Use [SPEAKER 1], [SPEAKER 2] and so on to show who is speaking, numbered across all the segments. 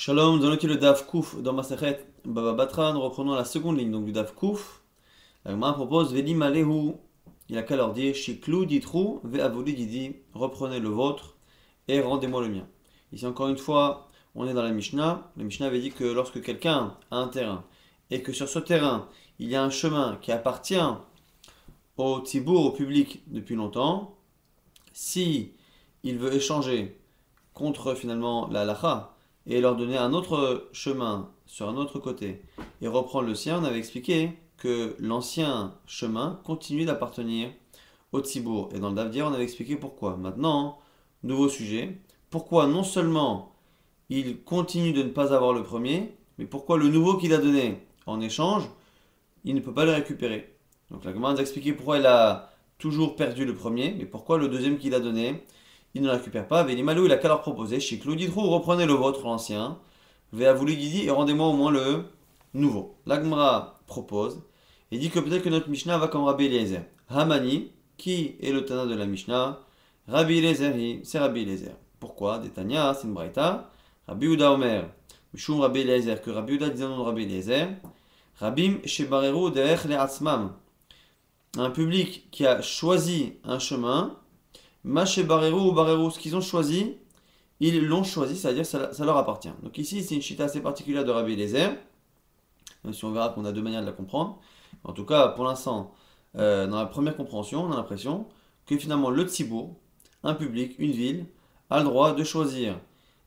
[SPEAKER 1] Shalom, nous allons étudier le Daf Kouf dans Masechet Baba Batra. Nous reprenons la seconde ligne donc du Daf Kouf. La Gemara propose Veli Malehu. Il a qu'à leur dire Shiklou Ditrou Ve Avoli Didi. Reprenez le vôtre et rendez-moi le mien. Ici, encore une fois, on est dans la Mishnah. La Mishnah avait dit que lorsque quelqu'un a un terrain et que sur ce terrain il y a un chemin qui appartient au Tibour, au public depuis longtemps, si il veut échanger contre finalement la halacha et leur donner un autre chemin sur un autre côté et reprendre le sien, on avait expliqué que l'ancien chemin continuait d'appartenir au Tzibour. Et dans le Daf d'hier, on avait expliqué pourquoi. Maintenant, nouveau sujet. Pourquoi non seulement il continue de ne pas avoir le premier, mais pourquoi le nouveau qu'il a donné en échange, il ne peut pas le récupérer. Donc la Gemara nous a expliqué pourquoi il a toujours perdu le premier, mais pourquoi le deuxième qu'il a donné, il ne le récupère pas. Vélimalou, il a qu'à leur proposer. Shiklou Didrou, reprenez le vôtre, l'ancien. Véavoulu Didi, et rendez-moi au moins le nouveau. L'Agmara propose et dit que peut-être que notre Mishnah va comme Rabbi Eliezer. Hamani, qui est le Tana de la Mishnah? Rabbi Eliezer, c'est Rabbi Eliezer. Pourquoi? Des Tanya, c'est une Braïta. Rabbi Uda Omer, Mishum Rabbi Eliezer, que Rabbi Uda disait non de Rabbi Eliezer. Rabim Shebareru Derech Le'atzmam. Un public qui a choisi un chemin. Maché Barérou ou Barérou, ce qu'ils ont choisi, ils l'ont choisi, c'est-à-dire ça leur appartient. Donc ici, c'est une chita assez particulière de Rabbi Eliezer, même si on verra qu'on a deux manières de la comprendre. En tout cas, pour l'instant, dans la première compréhension, on a l'impression que finalement le tzibour, un public, une ville, a le droit de choisir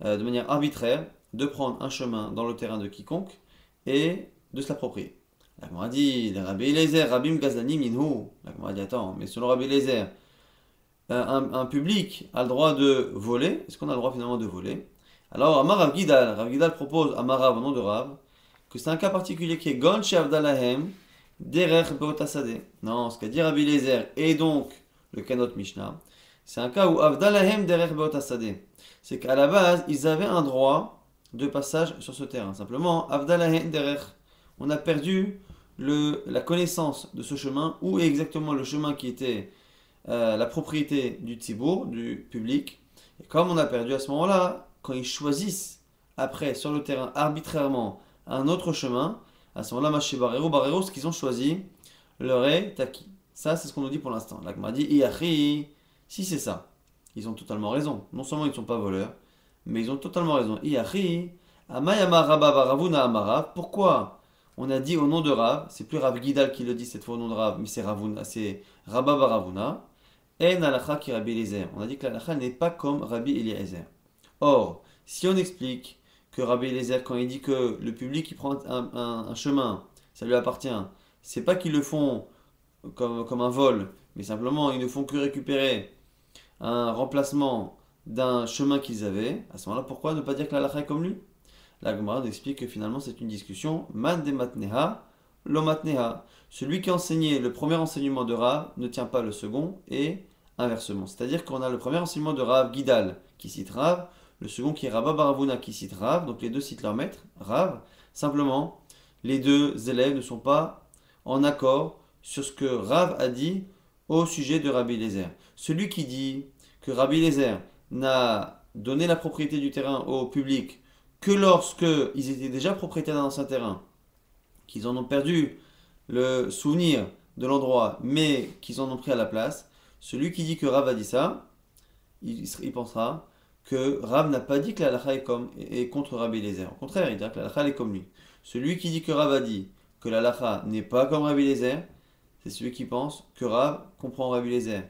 [SPEAKER 1] de manière arbitraire de prendre un chemin dans le terrain de quiconque et de se l'approprier. La Gemara dit, Rabbi Eliezer, Rabim Gazani Minhu. La Gemara dit, attends, mais selon Rabbi Eliezer, un public a le droit de voler. Est-ce qu'on a le droit finalement de voler? Alors, Amar Rav Gidal, Rav Gidal propose à Marav, au nom de Rav, que c'est un cas particulier qui est Gon Shavdalahem, Derech Beotasade. Non, ce qu'a dit Rabbi Eliezer et donc le Kanot Mishnah, c'est un cas où Avdalahem Derech Beotasade. C'est qu'à la base, ils avaient un droit de passage sur ce terrain. Simplement, Avdalahem Derech. On a perdu la connaissance de ce chemin, où est exactement le chemin qui était la propriété du tzibour, du public. Et comme on a perdu à ce moment-là, quand ils choisissent après sur le terrain arbitrairement un autre chemin, à ce moment-là, Maché Barero, ce qu'ils ont choisi leur est acquis. Ça, c'est ce qu'on nous dit pour l'instant. Là, m'a dit, Iachi, si c'est ça, ils ont totalement raison. Non seulement ils ne sont pas voleurs, mais ils ont totalement raison. Iachi, Amayama Rabba Baravuna Amarav. Pourquoi on a dit au nom de Rav, c'est plus Rav Gidal qui le dit cette fois au nom de Rav, mais c'est Rabba Baravuna. En halakha ki Rabbi Eliezer. On a dit que l'halakha n'est pas comme Rabbi Eliezer. Or, si on explique que Rabbi Eliezer, quand il dit que le public qui prend un chemin, ça lui appartient, c'est pas qu'ils le font comme un vol, mais simplement ils ne font que récupérer un remplacement d'un chemin qu'ils avaient, à ce moment-là, pourquoi ne pas dire que l'halakha est comme lui? La Gemara explique que finalement c'est une discussion. Man de matneha, lo matneha. Celui qui a enseigné le premier enseignement de Rav ne tient pas le second et inversement. C'est-à-dire qu'on a le premier enseignement de Rav Gidal qui cite Rav, le second qui est Rabba Baravuna qui cite Rav, donc les deux citent leur maître, Rav. Simplement, les deux élèves ne sont pas en accord sur ce que Rav a dit au sujet de Rabbi Eliezer. Celui qui dit que Rabbi Eliezer n'a donné la propriété du terrain au public que lorsque ils étaient déjà propriétaires d'un ancien terrain, qu'ils en ont perdu le souvenir de l'endroit, mais qu'ils en ont pris à la place, celui qui dit que Rav a dit ça, il pensera que Rav n'a pas dit que la halakha est contre Rabbi Eliezer. Au contraire, il dira que la halakha est comme lui. Celui qui dit que Rav a dit que la halakha n'est pas comme Rabbi Eliezer, c'est celui qui pense que Rav comprend Rabbi Eliezer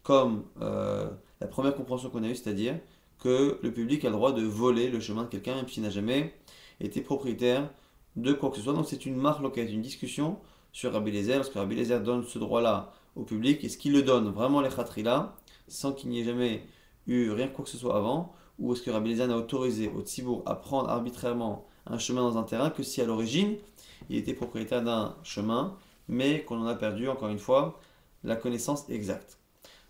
[SPEAKER 1] comme la première compréhension qu'on a eue, c'est-à-dire que le public a le droit de voler le chemin de quelqu'un, même s'il n'a jamais été propriétaire de quoi que ce soit. Donc c'est une marloquette, une discussion sur Rabbi Eliezer, parce que Rabbi Eliezer donne ce droit-là au public, est-ce qu'il le donne vraiment les khatri-là, sans qu'il n'y ait jamais eu rien quoi que ce soit avant, ou est-ce que Rabbi Eliezer n'a autorisé au tzibour à prendre arbitrairement un chemin dans un terrain que si à l'origine il était propriétaire d'un chemin, mais qu'on en a perdu, encore une fois, la connaissance exacte.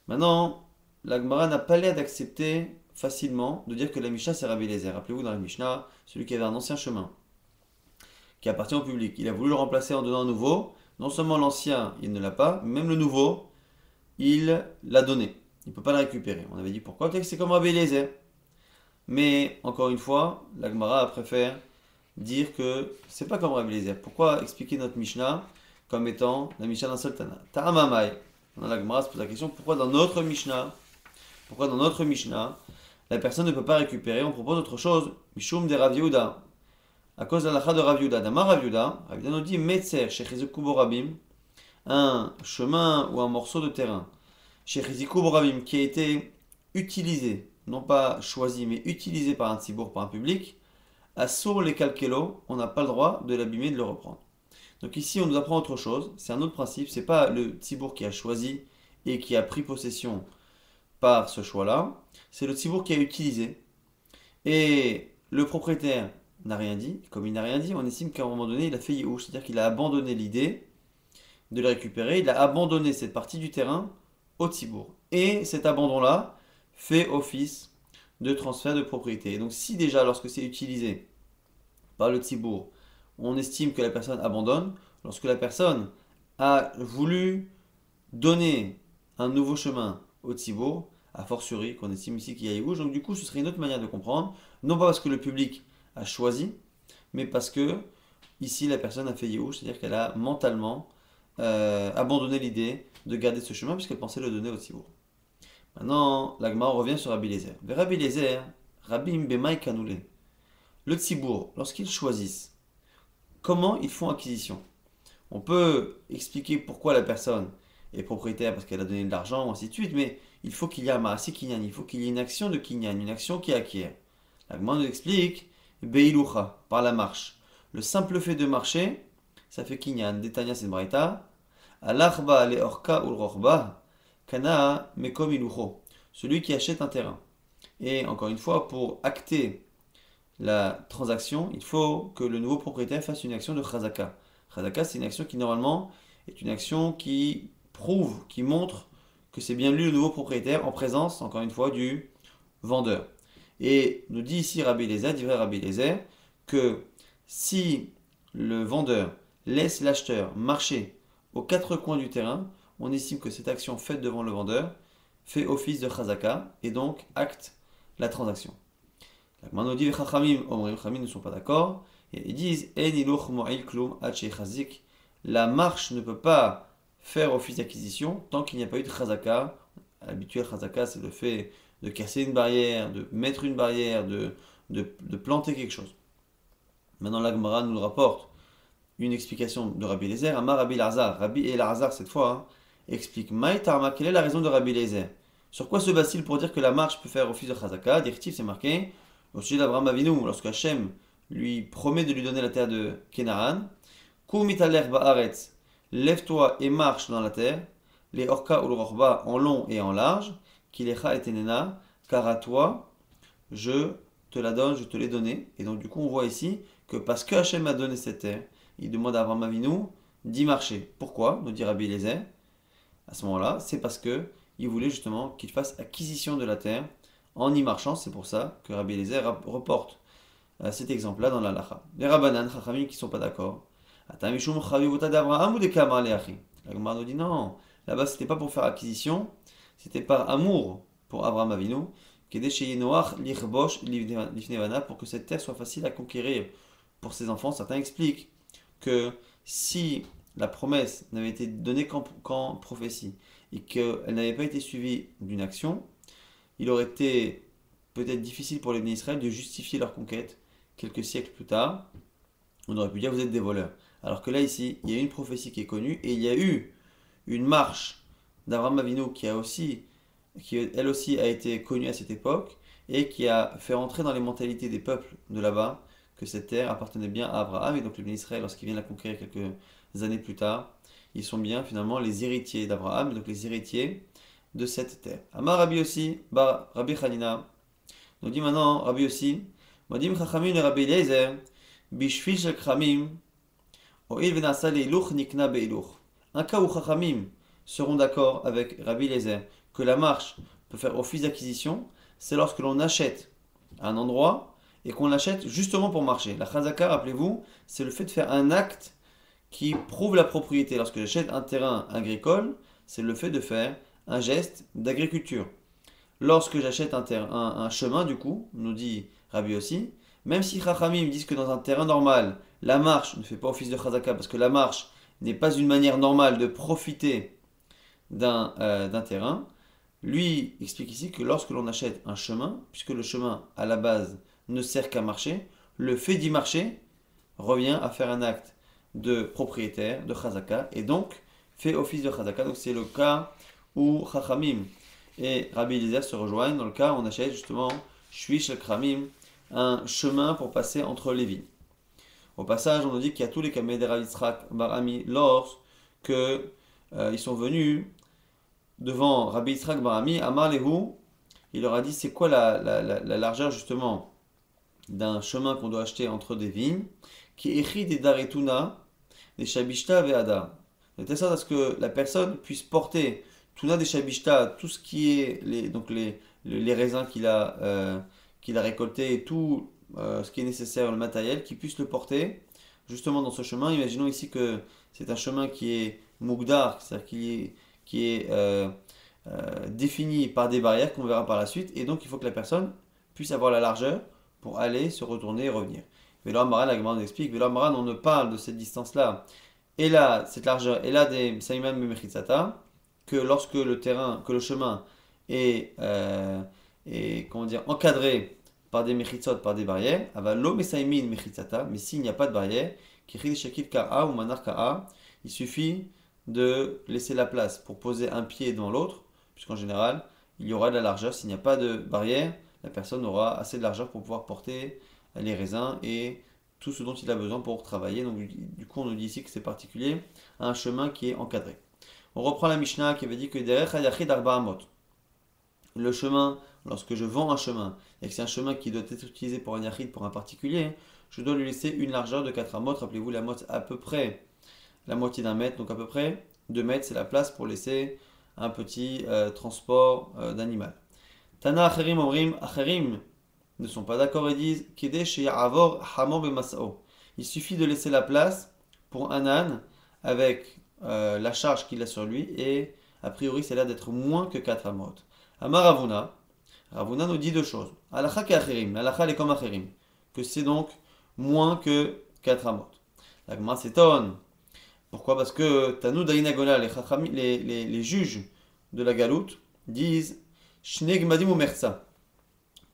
[SPEAKER 1] Maintenant, la Gemara n'a pas l'air d'accepter facilement de dire que la Mishnah c'est Rabbi Eliezer. Rappelez-vous dans la Mishnah, celui qui avait un ancien chemin qui appartient au public, il a voulu le remplacer en donnant un nouveau. Non seulement l'ancien il ne l'a pas, même le nouveau il l'a donné. Il ne peut pas le récupérer. On avait dit pourquoi? Peut-être que c'est comme Rabbi Eliezer. Mais encore une fois, la Gemara préfère dire que c'est pas comme Rabbi Eliezer. Pourquoi expliquer notre Mishnah comme étant la Mishnah d'un seul Tana? Ta'amamai. La Gemara se pose la question pourquoi dans notre Mishnah, la personne ne peut pas récupérer? On propose autre chose. Mishum de Rav Yehuda. À cause de l'alakha de Rav Yehuda. D'Amar Rav Yehuda, Rav Yehuda nous dit Metzer shechizuku borabim, un chemin ou un morceau de terrain shechizuku borabim qui a été utilisé, non pas choisi, mais utilisé par un tzibour, par un public. Assour les kalkelo, on n'a pas le droit de l'abîmer, de le reprendre. Donc ici, on nous apprend autre chose. C'est un autre principe. C'est pas le tzibour qui a choisi et qui a pris possession par ce choix-là. C'est le tzibour qui a utilisé. Et le propriétaire n'a rien dit. Comme il n'a rien dit, on estime qu'à un moment donné, il a fait yéhouch, c'est-à-dire qu'il a abandonné l'idée de le récupérer. Il a abandonné cette partie du terrain au tzibour. Et cet abandon-là fait office de transfert de propriété. Et donc si déjà, lorsque c'est utilisé par le tzibour, on estime que la personne abandonne, lorsque la personne a voulu donner un nouveau chemin au tzibour, a fortiori qu'on estime ici qu'il y a yéhouch, donc du coup ce serait une autre manière de comprendre, non pas parce que le public a choisi, mais parce que ici la personne a fait yéhouch, c'est-à-dire qu'elle a mentalement abandonné l'idée de garder ce chemin puisqu'elle pensait le donner au tzibour. Maintenant, la Gemara revient sur Rabbi Eliezer. Rabbi Eliezer, Rabim Bemai Kanoulé. Le tzibour, lorsqu'ils choisissent, comment ils font acquisition? On peut expliquer pourquoi la personne est propriétaire parce qu'elle a donné de l'argent, ainsi de suite, mais il faut qu'il y ait un marassi kinyan, il faut qu'il y ait une action de kinyan, une action qui acquiert. La Gemara nous explique Beilucha, par la marche. Le simple fait de marcher, ça fait kinyan. Detanya c'est braïta. Al-arba le orka ul rochba, kana mekom ilucho. Celui qui achète un terrain. Et encore une fois, pour acter la transaction, il faut que le nouveau propriétaire fasse une action de chazaka. Chazaka, c'est une action qui normalement est une action qui prouve, qui montre que c'est bien lui le nouveau propriétaire en présence, encore une fois, du vendeur. Et nous dit ici Rabbi Eliezer, dit vrai Rabbi Eliezer, que si le vendeur laisse l'acheteur marcher aux quatre coins du terrain, on estime que cette action faite devant le vendeur fait office de chazaka et donc acte la transaction. La Gemara nous dit les Chachamim ne sont pas d'accord et ils disent En iluch mo'il klum ad shechazik. La marche ne peut pas faire office d'acquisition tant qu'il n'y a pas eu de chazaka. L'habituel chazaka, c'est le fait de casser une barrière, de mettre une barrière, de planter quelque chose. Maintenant, la Gemara nous rapporte une explication de Rabbi Eliezer. Amar Rabbi Elazar. Rabbi Elazar, cette fois, explique Maïtarma, quelle est la raison de Rabbi Eliezer? Sur quoi se base-t-il pour dire que la marche peut faire office de chazaka? Directif, c'est marqué au sujet d'Abraham Avinu, lorsque Hachem lui promet de lui donner la terre de Kénaan. Kum mitaler ba'aretz, lève-toi et marche dans la terre, les orka ou le rochba en long et en large, kilecha et tenena, car à toi, je te la donne, je te l'ai donnée. Et donc du coup on voit ici que parce que Hachem a donné cette terre, il demande à Abraham Avinu d'y marcher. Pourquoi? Nous dit Rabbi Eliezer. À ce moment-là, c'est parce que il voulait justement qu'il fasse acquisition de la terre en y marchant. C'est pour ça que Rabbi Eliezer reporte cet exemple-là dans la Lacha. Les Rabbanan, Chachamim qui ne sont pas d'accord. La Gemara nous dit non, là-bas c'était pas pour faire acquisition, c'était par amour pour Abraham Avinu, pour que cette terre soit facile à conquérir pour ses enfants. Certains expliquent que si la promesse n'avait été donnée qu'en prophétie et qu'elle n'avait pas été suivie d'une action, il aurait été peut-être difficile pour les Bnei Israël de justifier leur conquête quelques siècles plus tard. On aurait pu dire vous êtes des voleurs. Alors que là ici, il y a une prophétie qui est connue et il y a eu une marche d'Abraham Avinu qui elle aussi a été connue à cette époque et qui a fait rentrer dans les mentalités des peuples de là-bas que cette terre appartenait bien à Abraham. Et donc les Bnei Israël, lorsqu'ils viennent la conquérir quelques années plus tard, ils sont bien finalement les héritiers d'Abraham, donc les héritiers de cette terre. Amar Rabbi aussi, Rabbi Chanina, nous dit maintenant Rabbi aussi, Modim Chachamim et Rabbi Eliezer, Bishfil shel Kramim, Oil venasa leiluch nikna beiluch. Un cas où Chachamim seront d'accord avec Rabbi Eliezer que la marche peut faire office d'acquisition, c'est lorsque l'on achète un endroit et qu'on l'achète justement pour marcher. La chazaka, rappelez-vous, c'est le fait de faire un acte qui prouve la propriété. Lorsque j'achète un terrain agricole, c'est le fait de faire un geste d'agriculture. lorsque j'achète un chemin, du coup, nous dit Rabbi aussi, même si Chachamim disent que dans un terrain normal, la marche ne fait pas office de Chazaka, parce que la marche n'est pas une manière normale de profiter d'un terrain, lui explique ici que lorsque l'on achète un chemin, puisque le chemin à la base ne sert qu'à marcher, le fait d'y marcher revient à faire un acte de propriétaire, de Chazaka, et donc fait office de Chazaka. Donc c'est le cas où Chachamim et Rabbi Eliezer se rejoignent. Dans le cas où on achète justement Shvish el Kramim, un chemin pour passer entre les villes. Au passage, on nous dit qu'il y a tous les Kamei de Rav Yitzhak Bar Ami lorsque ils sont venus devant Rabbi Yitzhak Bar Ami, Amar Lehu, il leur a dit c'est quoi la largeur justement d'un chemin qu'on doit acheter entre des vignes, qui écrit des daretuna, des shabishta ve'ada. De telle sorte à ce que la personne puisse porter tuna des shabishta, tout ce qui est les raisins qu'il a récoltés et tout ce qui est nécessaire, le matériel, qui puisse le porter justement dans ce chemin. Imaginons ici que c'est un chemin qui est mugdar, c'est-à-dire qui est défini par des barrières qu'on verra par la suite, et donc il faut que la personne puisse avoir la largeur pour aller, se retourner et revenir. Vélo Amara, la Gemara nous explique, Vélo Amara, on ne parle de cette distance-là, et là, cette largeur, et là des Saïman Memechitsata, que lorsque le terrain, que le chemin est comment dire, encadré par des mechitzot, par des barrières, avalo mesaimin mechitzata, mais s'il n'y a pas de barrière, kiril shekil ka'a ou manar ka'a, il suffit de laisser la place pour poser un pied devant l'autre, puisqu'en général, il y aura de la largeur. S'il n'y a pas de barrière, la personne aura assez de largeur pour pouvoir porter les raisins et tout ce dont il a besoin pour travailler. Donc du coup, on nous dit ici que c'est particulier à un chemin qui est encadré. On reprend la Mishnah qui avait dit que derech hayachid arba amot. Le chemin, lorsque je vends un chemin et que c'est un chemin qui doit être utilisé pour un yachid, pour un particulier, je dois lui laisser une largeur de 4 amot. Rappelez-vous, la mot à peu près la moitié d'un mètre, donc à peu près 2 mètres, c'est la place pour laisser un petit transport d'animal. Tana Acherim Omrim, Acherim ne sont pas d'accord et disent Kedesh Ya'avor Hamor Bemasao. Il suffit de laisser la place pour un âne avec la charge qu'il a sur lui, et a priori, c'est là d'être moins que 4 amot. Amar Ravuna, Ravuna nous dit deux choses. Alacha ke Acherim, alacha est comme Acherim, que c'est donc moins que 4 amot. La Gemara s'étonne. Pourquoi? Parce que Tanu Daïnagola, les juges de la galoute, disent Shne Gmadim ou Mersa,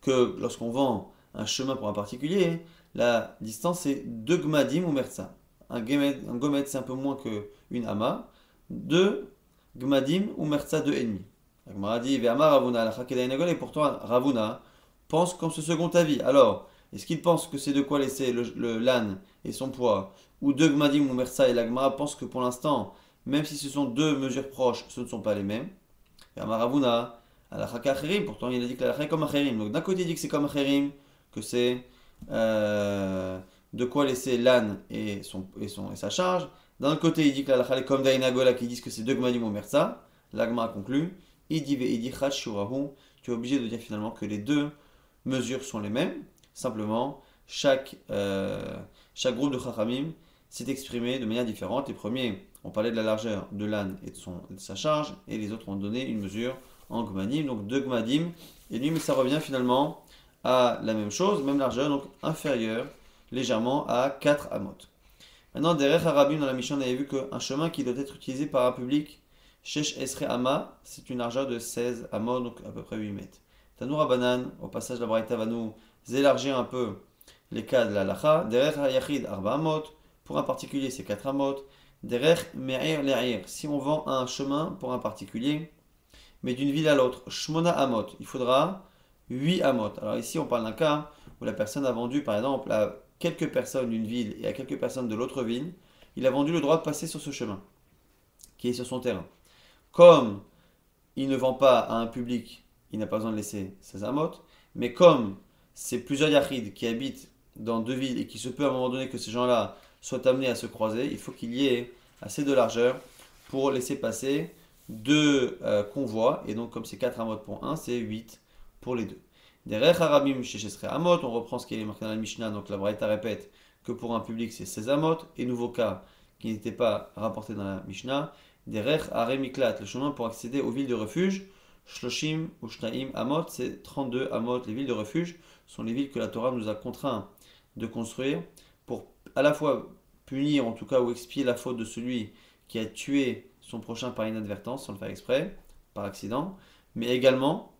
[SPEAKER 1] que lorsqu'on vend un chemin pour un particulier, la distance est 2 Gmadim ou Mersa. Un gomet c'est un peu moins qu'une ama. 2 Gmadim ou Mersa 2,5. La Gemara dit Ve'amar Ravuna, la Daïnagola, et pourtant Ravuna pense comme ce second avis. Alors, est-ce qu'il pense que c'est de quoi laisser l'âne et son poids, ou 2 Gmadim ou Mersa, et la Gemara pense que pour l'instant, même si ce sont deux mesures proches, ce ne sont pas les mêmes. Et Amaravuna, Alachaka Acherim, pourtant il a dit que l'Alachaka est comme Acherim. Donc d'un côté il dit que c'est comme Acherim, que c'est de quoi laisser l'âne et sa charge. D'un autre côté il dit que l'Alachaka est comme Dainagola, qui disent que c'est 2 Gmadim ou Mersa. La Gemara conclut, il dit Chach Shurahu, tu es obligé de dire finalement que les deux mesures sont les mêmes. Simplement, chaque groupe de Chachamim s'est exprimé de manière différente. Les premiers ont parlé de la largeur de l'âne et de sa charge, et les autres ont donné une mesure en gmadim, donc 2 gmadim et demi, mais ça revient finalement à la même chose, même largeur, donc inférieure légèrement à 4 amot. Maintenant, derrière Harabim, dans la Mishnah, on avait vu qu'un chemin qui doit être utilisé par un public, Shesh Esre Ama, c'est une largeur de 16 amot, donc à peu près 8 mètres. Tanoura Banan, au passage, la Braïta va nous élargir un peu les cas de la lacha. Derech hayachid arba amot, pour un particulier c'est 4 amot. Derech me'ir le'ir, si on vend un chemin pour un particulier, mais d'une ville à l'autre, shmona amot, il faudra 8 amot. Alors ici on parle d'un cas où la personne a vendu par exemple à quelques personnes d'une ville et à quelques personnes de l'autre ville, il a vendu le droit de passer sur ce chemin qui est sur son terrain. Comme il ne vend pas à un public, il n'a pas besoin de laisser 16 amot, mais comme c'est plusieurs yachids qui habitent dans deux villes et qui se peut à un moment donné que ces gens-là soient amenés à se croiser, il faut qu'il y ait assez de largeur pour laisser passer deux convois, et donc comme c'est 4 amot pour un, c'est 8 pour les deux. Derech harabim sheshesre amot, on reprend ce qui est marqué dans la Mishnah, donc la Braïta répète que pour un public c'est 16 amot, et nouveau cas qui n'était pas rapporté dans la Mishnah, derech haremiklat, le chemin pour accéder aux villes de refuge, Shloshim ou Shnaim Amot, c'est 32 Amot. Les villes de refuge sont les villes que la Torah nous a contraints de construire pour à la fois punir, en tout cas, ou expier la faute de celui qui a tué son prochain par inadvertance, sans le faire exprès, par accident, mais également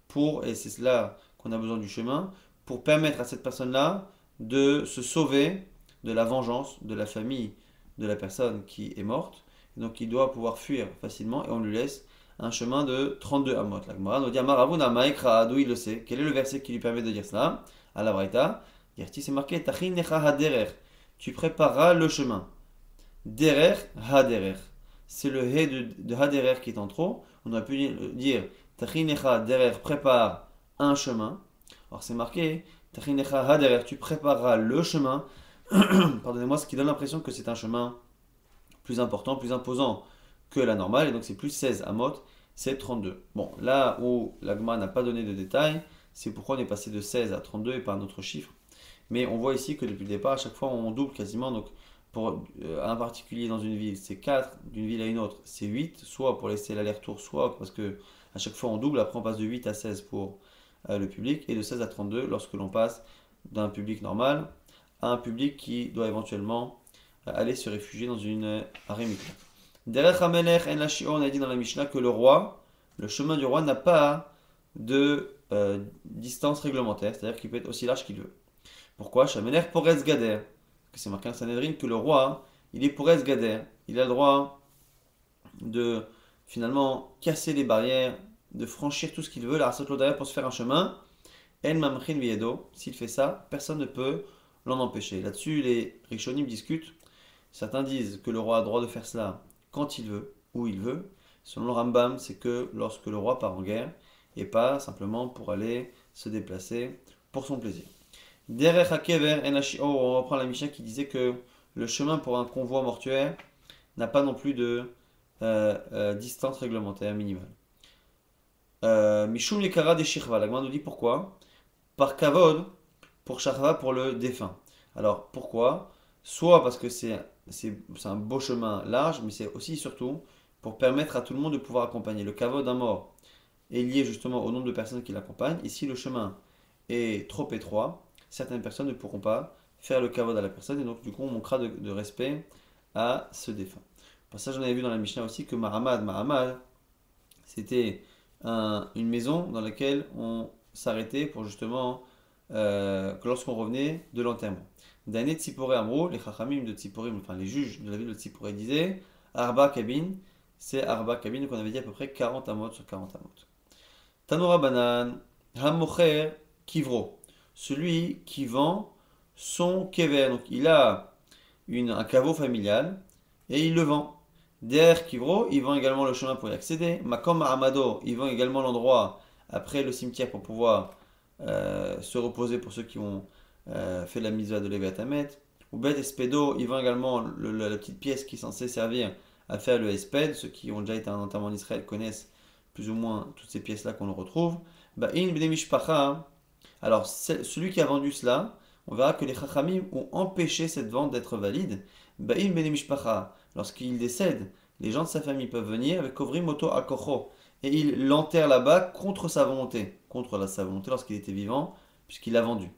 [SPEAKER 1] pour, et c'est là qu'on a besoin du chemin, pour permettre à cette personne-là de se sauver de la vengeance de la famille de la personne qui est morte. Donc il doit pouvoir fuir facilement et on lui laisse un chemin de 32 amot. La Gemara nous dit Amaravuna Maekra, d'où il le sait. Quel est le verset qui lui permet de dire cela? À la Braïta, c'est marqué Tachin Necha Haderer. Tu prépareras le chemin. Derer Haderer. C'est le he de Haderer qui est en trop. On aurait pu dire Tachin Necha Derer, prépare un chemin. Alors c'est marqué Tachin Necha Haderer, tu prépareras le chemin. Pardonnez-moi, ce qui donne l'impression que c'est un chemin plus important, plus imposant que la normale, et donc c'est plus 16 amot, c'est 32. Bon, là où la Gemara n'a pas donné de détails, c'est pourquoi on est passé de 16 à 32 et pas un autre chiffre. Mais on voit ici que depuis le départ, à chaque fois on double quasiment, donc pour un particulier dans une ville, c'est 4, d'une ville à une autre, c'est 8, soit pour laisser l'aller-retour, soit parce que à chaque fois on double, après on passe de 8 à 16 pour le public, et de 16 à 32 lorsque l'on passe d'un public normal à un public qui doit éventuellement aller se réfugier dans une arémikla. Derech HaMelech en Lashio, on a dit dans la Mishnah que le roi, le chemin du roi n'a pas de distance réglementaire, c'est-à-dire qu'il peut être aussi large qu'il veut. Pourquoi? Shamelech Porez Gader, que c'est marqué en Sanhedrin que le roi, il est Porez Gader, il a le droit de finalement casser les barrières, de franchir tout ce qu'il veut, la Rasot Lodaya pour se faire un chemin. En Mamchin Viedo, s'il fait ça, personne ne peut l'en empêcher. Là-dessus, les Rishonim discutent. Certains disent que le roi a le droit de faire cela quand il veut, où il veut. Selon le Rambam, c'est que lorsque le roi part en guerre et pas simplement pour aller se déplacer pour son plaisir. Derech HaKever en Hashio, on reprend la Mishnah qui disait que le chemin pour un convoi mortuaire n'a pas non plus de distance réglementaire minimale. Mishum Yekara de Shirva, la Gemara nous dit pourquoi? Par Kavod, pour Shachva, pour le défunt. Alors pourquoi? Soit parce que c'est un beau chemin large, mais c'est aussi surtout pour permettre à tout le monde de pouvoir accompagner. Le Kavod d'un mort est lié justement au nombre de personnes qui l'accompagnent. Et si le chemin est trop étroit, certaines personnes ne pourront pas faire le Kavod à la personne, et donc du coup on manquera de respect à ce défunt. Pour ça, j'en avais vu dans la Mishnah aussi que Mahamad, c'était une maison dans laquelle on s'arrêtait pour justement lorsqu'on revenait de l'enterrement. D'année Tzipore Amro, les Chachamim de Tziporim, enfin les juges de la ville de Tzipore disaient Arba Kabin, c'est Arba Kabin, donc on avait dit à peu près 40 amot sur 40 amot. Tanora Banan, Hamocher Kivro, celui qui vend son kever, donc il a un caveau familial et il le vend. Der Kivro, il vend également le chemin pour y accéder. Makom Amado, il vend également l'endroit après le cimetière pour pouvoir se reposer pour ceux qui ont fait la mitzvah de Levi Atamet. Ou Bet Espedo, il vend également la petite pièce qui est censée servir à faire le Esped. Ceux qui ont déjà été à un enterrement en Israël connaissent plus ou moins toutes ces pièces-là qu'on retrouve. Ba'in Bnei Mishpacha, alors celui qui a vendu cela, on verra que les Chachamim ont empêché cette vente d'être valide. Ba'in Bnei Mishpacha, lorsqu'il décède, les gens de sa famille peuvent venir avec Kovrim Moto Akocho et il l'enterre là-bas contre sa volonté lorsqu'il était vivant, puisqu'il l'a vendu.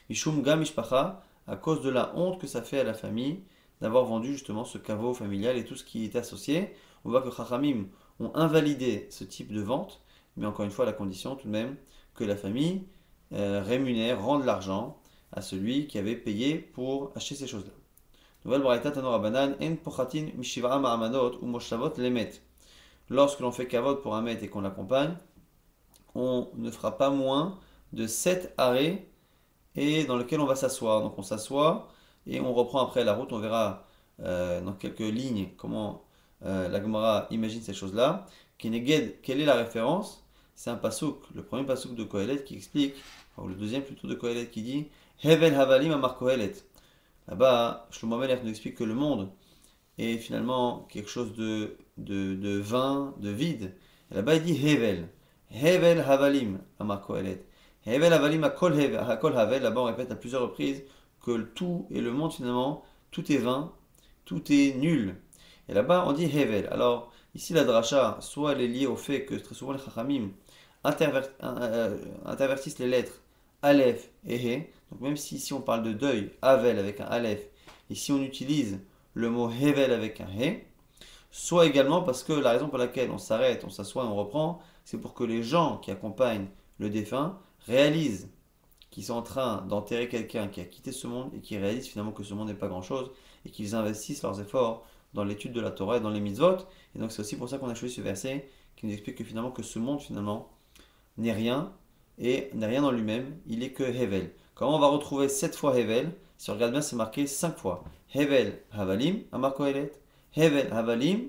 [SPEAKER 1] Mishum Ga Mishpacha, à cause de la honte que ça fait à la famille d'avoir vendu justement ce caveau familial et tout ce qui est associé. On voit que Chachamim ont invalidé ce type de vente, mais encore une fois, à la condition tout de même que la famille rémunère, rende l'argent à celui qui avait payé pour acheter ces choses-là. Nouvelle Braïta Tanor Abanan, En Pochatin Mishivara Ma'amanot ou Moshavot Lemet. Lorsque l'on fait kavod pour un maître et qu'on l'accompagne, on ne fera pas moins de 7 arrêts et dans lesquels on va s'asseoir. Donc on s'assoit et on reprend après la route. On verra dans quelques lignes comment la Gemara imagine ces choses-là. Keneged, quelle est la référence? C'est un pasouk, le premier pasouk de Kohelet qui explique, ou le deuxième plutôt de Kohelet qui dit Hevel Havalim Amar Kohelet. Là-bas, Shlomo Melech nous explique que le monde est finalement quelque chose de vain, de vide. Et là-bas, il dit Hevel. Hevel Havalim Amar Kohelet. Hevel Havalim Akol Havel. Là-bas, on répète à plusieurs reprises que le tout et le monde, finalement, tout est vain, tout est nul. Et là-bas, on dit Hevel. Alors, ici, la dracha, soit elle est liée au fait que très souvent les Chachamim intervertissent les lettres Aleph et He. Donc même si ici on parle de deuil, Havel avec un Aleph, ici on utilise le mot Hevel avec un He, soit également parce que la raison pour laquelle on s'arrête, on s'assoit et on reprend, c'est pour que les gens qui accompagnent le défunt réalisent qu'ils sont en train d'enterrer quelqu'un qui a quitté ce monde et qui réalisent finalement que ce monde n'est pas grand-chose et qu'ils investissent leurs efforts dans l'étude de la Torah et dans les mitzvot. Et donc c'est aussi pour ça qu'on a choisi ce verset qui nous explique que finalement que ce monde finalement n'est rien et n'est rien en lui-même, il est que Hevel. Comment on va retrouver 7 fois Hevel? Si on regarde bien, c'est marqué 5 fois. Hevel Havalim, Amar Kohelet. Hevel Havalim,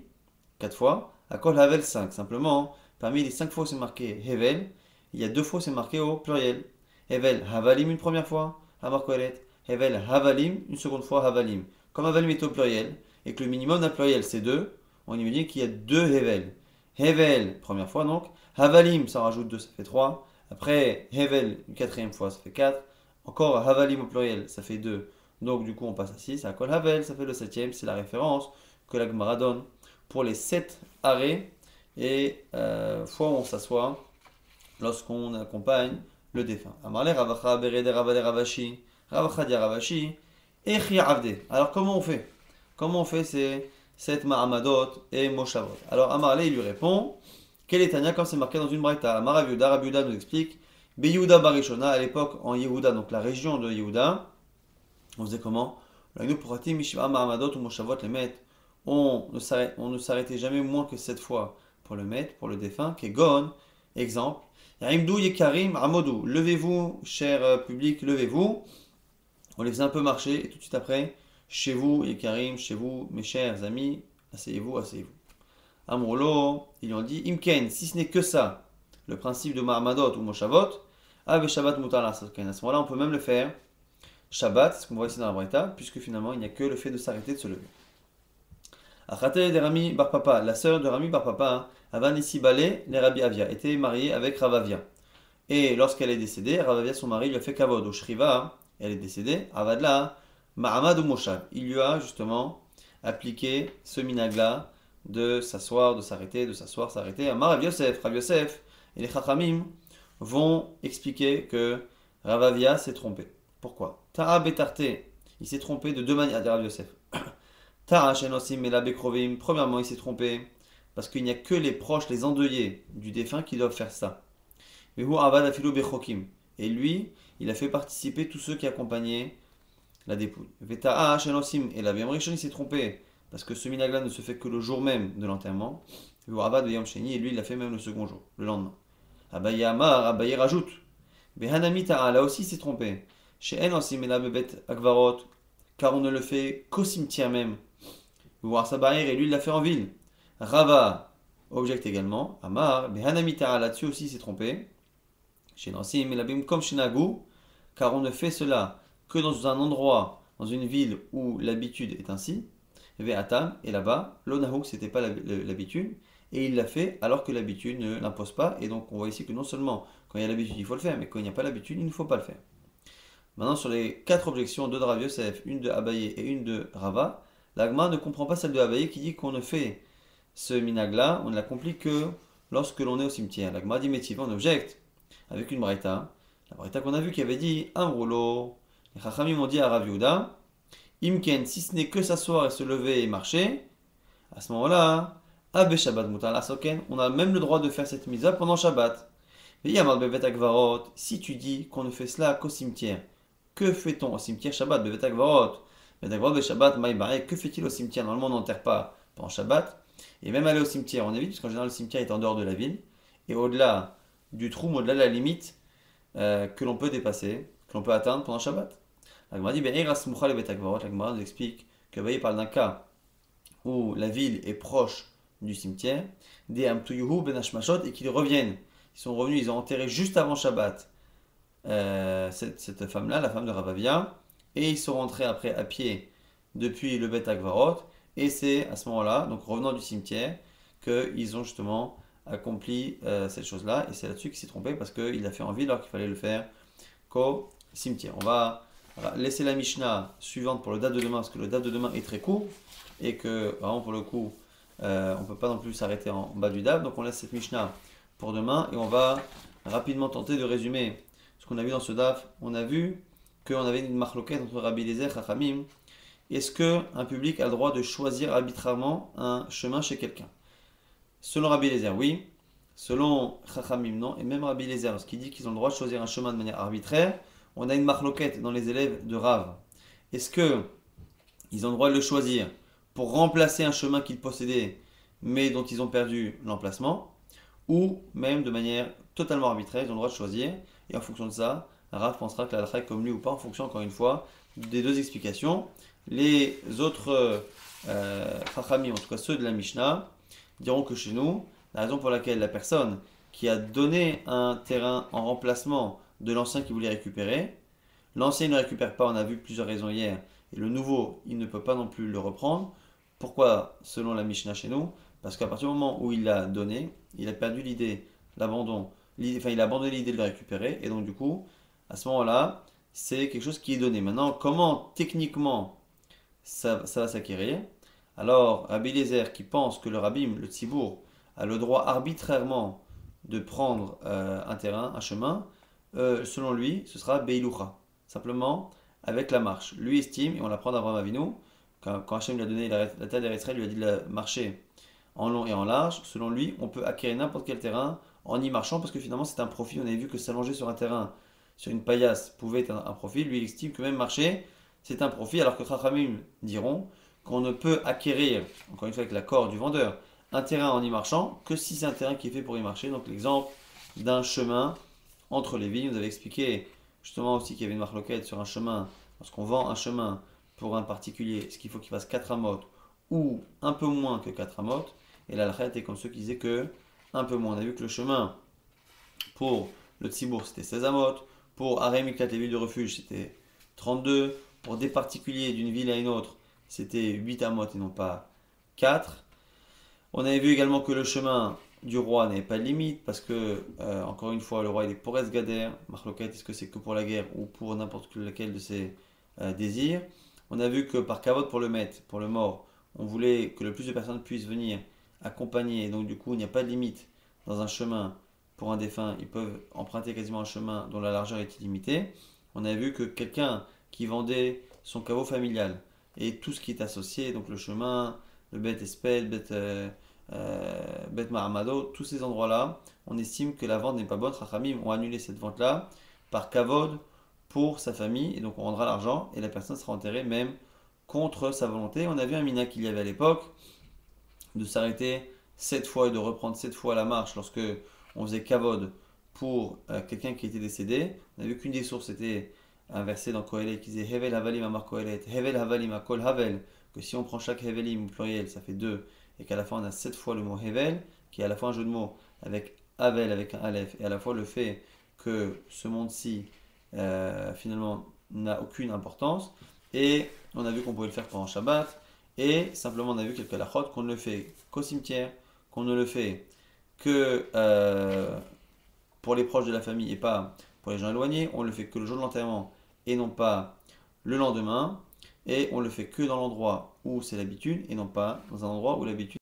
[SPEAKER 1] 4 fois. Akol Havel 5. Simplement, parmi les 5 fois où c'est marqué Hevel, il y a 2 fois où c'est marqué au pluriel. Hevel Havalim une première fois, Amar Kohelet. Hevel Havalim une seconde fois, Havalim. Comme Havalim est au pluriel et que le minimum d'un pluriel c'est 2, on imagine qu'il y a 2 Hevel. Hevel, première fois donc. Havalim, ça en rajoute 2, ça fait 3. Après, Hevel, une quatrième fois, ça fait 4. Encore Havalim au pluriel, ça fait 2. Donc du coup, on passe à 6. À Kol Havel, ça fait le septième. C'est la référence que la Gemara donne pour les 7 arrêts et fois où on s'assoit lorsqu'on accompagne le défunt. Amarle Ravacha Berede Ravale Ravashi. Ravacha dia Ravashi. Echi Avde. Alors comment on fait? Comment on fait ces 7 Ma'amadot et Moshavot? Alors Amarle, il lui répond. Quel est Tania quand c'est marqué dans une braïta? Amar Rav Yehuda nous explique. Be Yehuda Barishona, à l'époque en Yehuda, donc la région de Yehuda, on faisait comment? On ne s'arrêtait jamais moins que 7 fois pour le maître, pour le défunt. Kegon, exemple. Yarimdou Yekarim Amodou. Levez-vous, cher public, levez-vous. On les faisait un peu marcher et tout de suite après, chez vous, Yekarim, chez vous, mes chers amis, asseyez-vous, asseyez-vous. Amrolo, ils lui ont dit, Imken, si ce n'est que ça, le principe de Mahamadot ou Moshavot, Ave Shabbat Mutar la Sotken. À ce moment-là, on peut même le faire Shabbat, c'est ce qu'on voit ici dans la Braïta, puisque finalement, il n'y a que le fait de s'arrêter, de se lever. Achate de Rami Bar Papa, la sœur de Rami Bar Papa, Avanissi Balé, les Rabbi Avia, était mariée avec Ravavia. Et lorsqu'elle est décédée, Ravavia, son mari, lui a fait Kavod au Shriva, elle est décédée, Avadla, Mahamad ou Moshav. Il lui a justement appliqué ce minagla de s'asseoir, de s'arrêter, de s'asseoir, s'arrêter. Amar Rav Yosef et les Chachamim vont expliquer que Ravavia s'est trompé. Pourquoi? Tara Betarte, il s'est trompé de deux manières, dit Rav Yosef. Tara Shenosim et la Bekrovim, premièrement, il s'est trompé parce qu'il n'y a que les proches, les endeuillés du défunt qui doivent faire ça. Vehu Avad Afilu Bechokim. Et lui, il a fait participer tous ceux qui accompagnaient la dépouille. Veta'a Shenosim et la Bemrishon, il s'est trompé parce que ce minagla ne se fait que le jour même de l'enterrement. Vehu Avad Yom Sheni, et lui, il l'a fait même le second jour, le lendemain. Abaye Amar, Abaye rajoute. Behanami Ta'a, là aussi, il s'est trompé. Chez Enosim et la Bebet Akvarot, car on ne le fait qu'au cimetière même. Voir Sabaïr, et lui, il l'a fait en ville. Rava objecte également. Amar, Behanami Ta'a, là-dessus aussi, il s'est trompé. Chez Nansim et la Bim comme chez Nagou, car on ne fait cela que dans un endroit, dans une ville où l'habitude est ainsi. Ve'atam, et là-bas, l'onahouk, c'était pas l'habitude, et il l'a fait alors que l'habitude ne l'impose pas. Et donc, on voit ici que non seulement quand il y a l'habitude, il faut le faire, mais quand il n'y a pas l'habitude, il ne faut pas le faire. Maintenant, sur les 4 objections, 2 de Rav Yosef, une de Abaye et une de Rava, l'Agma ne comprend pas celle de Abaye qui dit qu'on ne fait ce minagla, on ne l'accomplit que lorsque l'on est au cimetière. L'Agma dit métier, on objecte avec une braïta. La braïta qu'on a vue qui avait dit un rouleau. Les Chachamim ont dit à Rav Yehuda, Imken, si ce n'est que s'asseoir et se lever et marcher, à ce moment-là, Abe Shabbat Mutar la Soken, on a même le droit de faire cette mise pendant Shabbat. Si tu dis qu'on ne fait cela qu'au cimetière, que fait-on au cimetière Shabbat? Bevet Akvarot. Bevet Akvarot, Shabbat, Maïbaé, que fait-il au cimetière? Normalement, on n'enterre pas pendant Shabbat. Et même aller au cimetière, on évite, parce qu'en général, le cimetière est en dehors de la ville. Et au-delà du trou, au-delà de la limite que l'on peut dépasser, que l'on peut atteindre pendant Shabbat. La Gemara dit, la Gemara nous explique que il parle d'un cas où la ville est proche du cimetière, des Amtuyuhu ben Hashmashot, et qu'ils reviennent. Ils sont revenus, ils ont enterré juste avant Shabbat cette femme-là, la femme de Ravavia, et ils sont rentrés après à pied depuis le Bet Akvarot, et c'est à ce moment-là, donc revenant du cimetière, qu'ils ont justement accompli cette chose-là, et c'est là-dessus qu'il s'est trompé parce qu'il l'a fait en ville alors qu'il fallait le faire qu'au cimetière. On va laisser la Mishnah suivante pour le date de demain, parce que le date de demain est très court, et que vraiment pour le coup, on ne peut pas non plus s'arrêter en bas du dab, donc on laisse cette Mishnah pour demain et on va rapidement tenter de résumer ce qu'on a vu dans ce daf. On a vu qu'on avait une marloquette entre Rabbi Eliezer et Chachamim. Est-ce qu'un public a le droit de choisir arbitrairement un chemin chez quelqu'un? Selon Rabbi Eliezer, oui. Selon Chachamim, non. Et même Rabbi Eliezer, ce qui dit qu'ils ont le droit de choisir un chemin de manière arbitraire, on a une marloquette dans les élèves de Rav. Est-ce qu'ils ont le droit de le choisir pour remplacer un chemin qu'ils possédaient mais dont ils ont perdu l'emplacement, ou même de manière totalement arbitraire, ils ont le droit de choisir, et en fonction de ça, Rav pensera que la halakha est comme lui ou pas, en fonction, encore une fois, des deux explications. Les autres Chachamim, en tout cas ceux de la Mishnah, diront que chez nous, la raison pour laquelle la personne qui a donné un terrain en remplacement de l'ancien qui voulait récupérer, l'ancien ne le récupère pas, on a vu plusieurs raisons hier, et le nouveau, il ne peut pas non plus le reprendre. Pourquoi, selon la Mishnah chez nous? Parce qu'à partir du moment où il l'a donné, il a perdu l'idée, l'abandon, enfin il a abandonné l'idée de le récupérer, et donc du coup, à ce moment-là, c'est quelque chose qui est donné. Maintenant, comment techniquement ça va s'acquérir? Alors, Rabbi Eliezer qui pense que le Rabbim, le Tzibour, a le droit arbitrairement de prendre un terrain, un chemin, selon lui, ce sera Beiloucha. Simplement, avec la marche. Lui estime, et on l'apprend d'Abraham Avinu, quand Hachem lui a donné la terre d'Israël, lui a dit de marcher en long et en large. Selon lui, on peut acquérir n'importe quel terrain en y marchant parce que finalement c'est un profit. On avait vu que s'allonger sur un terrain, sur une paillasse, pouvait être un profit. Lui, il estime que même marcher, c'est un profit, alors que Chachamim diront qu'on ne peut acquérir, encore une fois avec l'accord du vendeur, un terrain en y marchant que si c'est un terrain qui est fait pour y marcher. Donc l'exemple d'un chemin entre les vignes, vous avez expliqué justement aussi qu'il y avait une marloquette sur un chemin. Lorsqu'on vend un chemin pour un particulier, est-ce qu'il faut qu'il fasse 4 amotes ou un peu moins que 4 amotes? Et là, la était comme ceux qui disaient que un peu moins. On a vu que le chemin pour le Tzibour c'était 16 amotes, pour Arem Miklat, les villes de refuge, c'était 32, pour des particuliers d'une ville à une autre, c'était 8 amotes et non pas 4. On avait vu également que le chemin du roi n'avait pas de limite parce que, encore une fois, le roi il est pour Esgader. Marloquette, est-ce que c'est que pour la guerre ou pour n'importe lequel de ses désirs? On a vu que par kavod pour le maître, pour le mort, on voulait que le plus de personnes puissent venir accompagner. Et donc, du coup, il n'y a pas de limite dans un chemin pour un défunt. Ils peuvent emprunter quasiment un chemin dont la largeur est illimitée. On a vu que quelqu'un qui vendait son caveau familial et tout ce qui est associé, donc le chemin, le Bet Espel, Bet Mahamado, tous ces endroits-là, on estime que la vente n'est pas bonne. Chachamim ont annulé cette vente-là par kavod pour sa famille, et donc on rendra l'argent et la personne sera enterrée même contre sa volonté. On a vu un mina qu'il y avait à l'époque de s'arrêter 7 fois et de reprendre 7 fois la marche lorsque on faisait kavod pour quelqu'un qui était décédé. On a vu qu'une des sources était un verset dans Kohelet qui disait Hevel Havalim Amar Kohelet, Hevel Havalim Akol Havel, que si on prend chaque Hevelim au pluriel, ça fait 2, et qu'à la fin on a 7 fois le mot Hevel, qui est à la fois un jeu de mots avec Havel, avec un Aleph, et à la fois le fait que ce monde-ci finalement n'a aucune importance. Et on a vu qu'on pouvait le faire pendant Shabbat, et simplement on a vu quelques halachot qu'on ne le fait qu'au cimetière, qu'on ne le fait que pour les proches de la famille et pas pour les gens éloignés. On le fait que le jour de l'enterrement et non pas le lendemain, et on le fait que dans l'endroit où c'est l'habitude et non pas dans un endroit où l'habitude